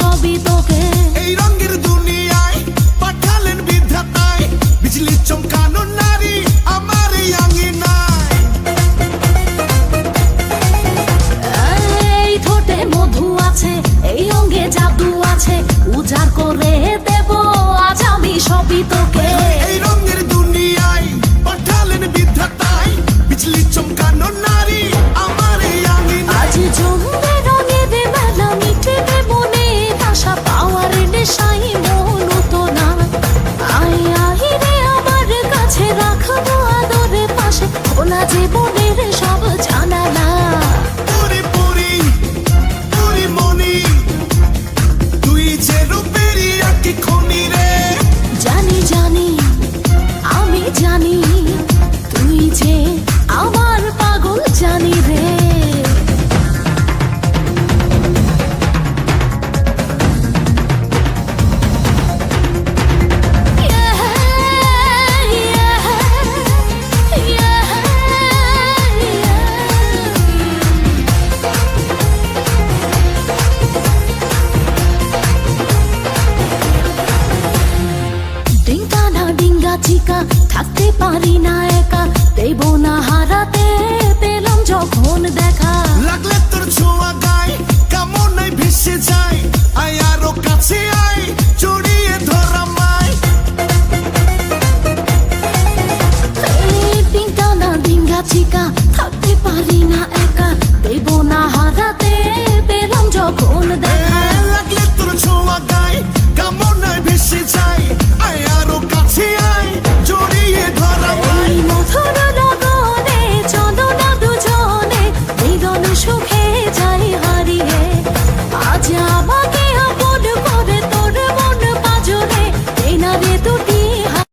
সবই তোকে। এই রঙের দুনিয়ায় পাঠালেন বিধাতায়, বিজলি চমকানো নারী আমার এই আঙিনায়। এই ঠোঁটে মধু আছে, এই অঙ্গে জাদু আছে, উজাড় করে দেব আজ আমি সবই তোকে। এই রঙের দুনিয়ায় পাঠালেন বিধাতায়, বিজলি চমকানো নারী আমার এই আঙিনায়। আজ জমবে রঙের মেলা, মিটবে মনে আশা, পাওয়ার নেশাই মন তো না। আয় আয় রে আমার কাছে, রাখবো আদরে পাশে, খোলা জীবনের সব জানালা। পুরি পুরি পুরি মনি, তুই যে রূপেরই আঁকি খনি রে। জানি জানি আমি জানি, তুই যে আমার পাগল জানি রে। ডিঙ্কা না ডিঙ্গা চিকা, থাকতে পারি না একা, দেব না হারাতে, পেলাম যখন দেখা। লাগলে তোর ছোঁয়া গায়, কামনায় ভেসে যায়, আয়